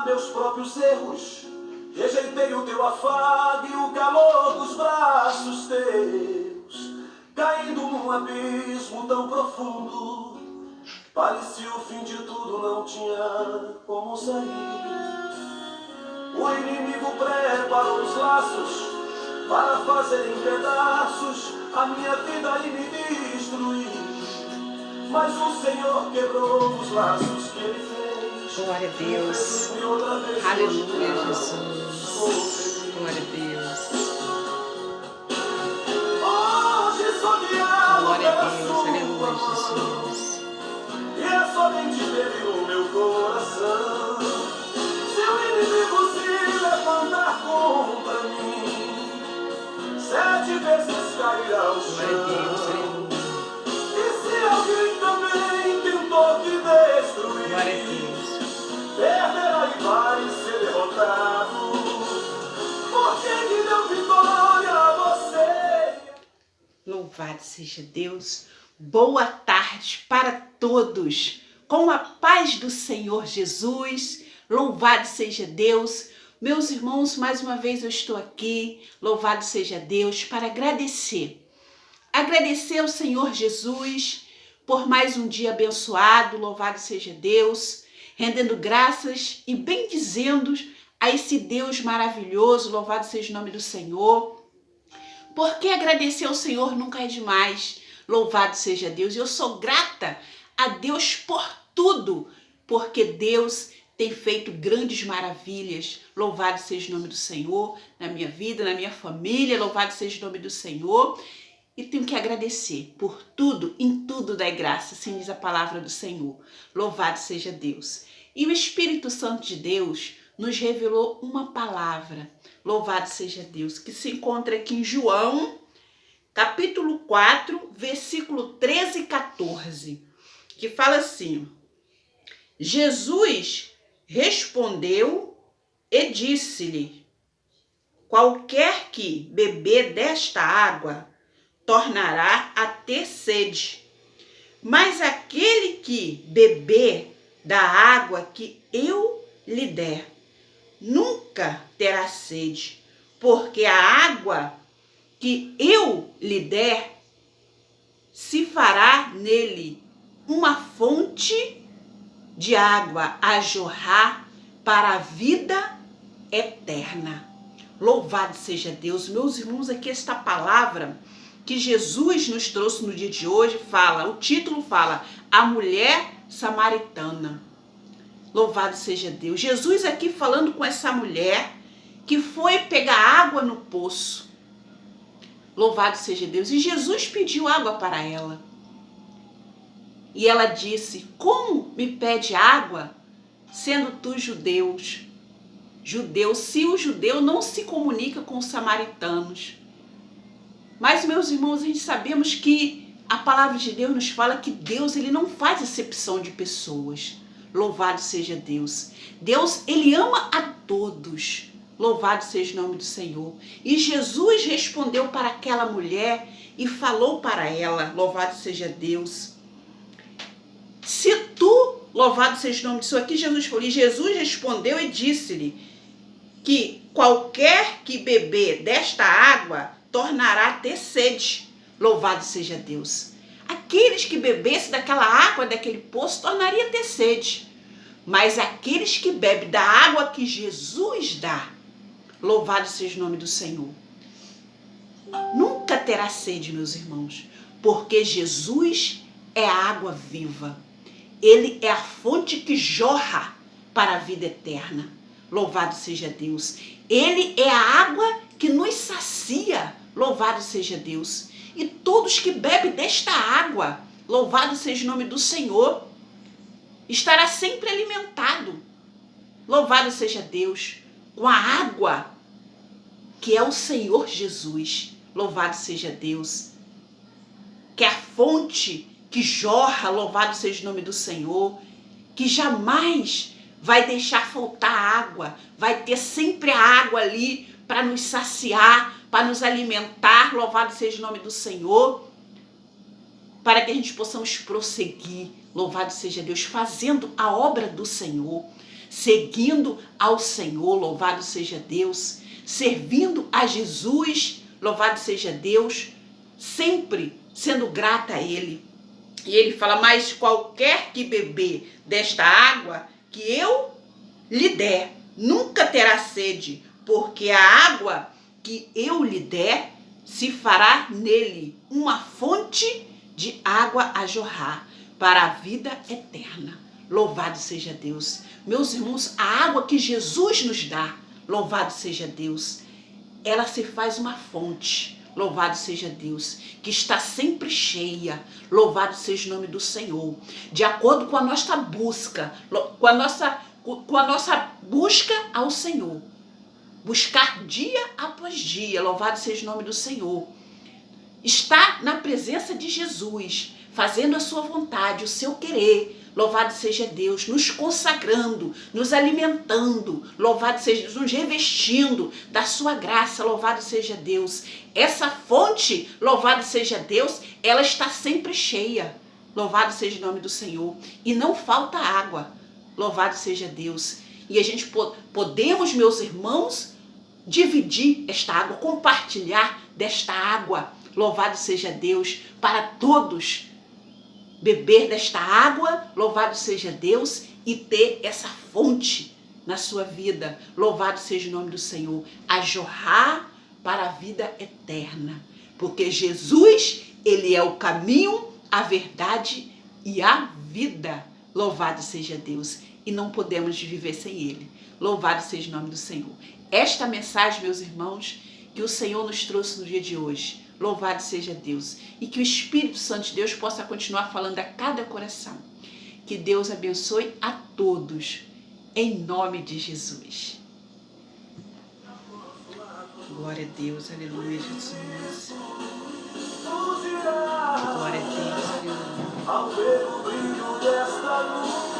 meus próprios erros. Rejeitei o teu afago e o calor dos braços teus. Caindo num abismo tão profundo, parecia o fim de tudo, não tinha como sair. O inimigo preparou os laços para fazer em pedaços a minha vida e me destruir. Mas o Senhor quebrou os laços que ele fez. Glória a Deus. Aleluia, Jesus. Glória a Deus. Glória a Deus. Aleluia, Jesus. E é somente dele o meu coração. Se o inimigo se levantar contra mim, 7 vezes cairá ao chão. Glória a Deus. Aleluia. E se alguém também tentou te destruir, Glória a Deus. perderá e vai ser derrotado. Porque que deu vitória a você. Louvado seja Deus. Boa tarde para todos. Com a paz do Senhor Jesus. Louvado seja Deus. Meus irmãos, mais uma vez eu estou aqui. Louvado seja Deus para agradecer. Agradecer ao Senhor Jesus por mais um dia abençoado. Louvado seja Deus. Rendendo graças e bendizendo a esse Deus maravilhoso. Louvado seja o nome do Senhor. Porque agradecer ao Senhor nunca é demais. Louvado seja Deus. Eu sou grata a Deus por tudo, porque Deus tem feito grandes maravilhas. Louvado seja o nome do Senhor na minha vida, na minha família. Louvado seja o nome do Senhor. E tenho que agradecer por tudo, em tudo dai graça, assim diz a palavra do Senhor. Louvado seja Deus. E o Espírito Santo de Deus nos revelou uma palavra. Louvado seja Deus, que se encontra aqui em João, capítulo 4, versículo 13 e 14, que fala assim: Jesus respondeu e disse-lhe: qualquer que beber desta água tornará a ter sede, mas aquele que beber da água que eu lhe der nunca terá sede, porque a água que eu lhe der se fará nele uma fonte de água a jorrar para a vida eterna. Louvado seja Deus. Meus irmãos, aqui esta palavra que Jesus nos trouxe no dia de hoje fala, o título fala, a mulher samaritana. Louvado seja Deus. Jesus aqui falando com essa mulher que foi pegar água no poço. Louvado seja Deus. E Jesus pediu água para ela. E ela disse: como me pede água, sendo tu judeus? Se o judeu não se comunica com os samaritanos. Mas, meus irmãos, a gente sabemos que a palavra de Deus nos fala que Deus, ele não faz acepção de pessoas. Louvado seja Deus. Deus, ele ama a todos. Louvado seja o nome do Senhor. E Jesus respondeu para aquela mulher e falou para ela, louvado seja Deus. Se tu, louvado seja o nome do Senhor, aqui Jesus falou, e Jesus respondeu e disse-lhe que qualquer que beber desta água tornará a ter sede. Louvado seja Deus. Aqueles que bebessem daquela água, daquele poço, tornaria a ter sede. Mas aqueles que bebem da água que Jesus dá, louvado seja o nome do Senhor, nunca terá sede, meus irmãos, porque Jesus é a água viva. Ele é a fonte que jorra para a vida eterna. Louvado seja Deus. Ele é a água que nos sacia. Louvado seja Deus. E todos que bebem desta água, louvado seja o nome do Senhor, estará sempre alimentado. Louvado seja Deus. Com a água que é o Senhor Jesus. Louvado seja Deus. Que é a fonte que jorra, louvado seja o nome do Senhor, que jamais vai deixar faltar água, vai ter sempre a água ali para nos saciar, para nos alimentar, louvado seja o nome do Senhor, para que a gente possamos prosseguir, louvado seja Deus, fazendo a obra do Senhor. seguindo ao Senhor, louvado seja Deus, servindo a Jesus, louvado seja Deus, sempre sendo grata a Ele. E ele fala, mas qualquer que beber desta água que eu lhe der, nunca terá sede, porque a água que eu lhe der se fará nele uma fonte de água a jorrar para a vida eterna. Louvado seja Deus. Meus irmãos, a água que Jesus nos dá, louvado seja Deus, ela se faz uma fonte. Louvado seja Deus, que está sempre cheia. Louvado seja o nome do Senhor. De acordo com a nossa busca, com a nossa busca ao Senhor. Buscar dia após dia. Louvado seja o nome do Senhor. Estar na presença de Jesus, fazendo a sua vontade, o seu querer. Louvado seja Deus, nos consagrando, nos alimentando, louvado seja Deus, nos revestindo da sua graça, louvado seja Deus. Essa fonte, louvado seja Deus, ela está sempre cheia, louvado seja o nome do Senhor. E não falta água, louvado seja Deus. E a gente podemos, meus irmãos, dividir esta água, compartilhar desta água, louvado seja Deus, para todos. Beber desta água, louvado seja Deus, e ter essa fonte na sua vida, louvado seja o nome do Senhor, a jorrar para a vida eterna, porque Jesus, Ele é o caminho, a verdade e a vida, louvado seja Deus, e não podemos viver sem Ele, louvado seja o nome do Senhor. Esta mensagem, meus irmãos, que o Senhor nos trouxe no dia de hoje, louvado seja Deus. E que o Espírito Santo de Deus possa continuar falando a cada coração. Que Deus abençoe a todos. Em nome de Jesus. Glória a Deus. Aleluia, Jesus. Glória a Deus. Aleluia.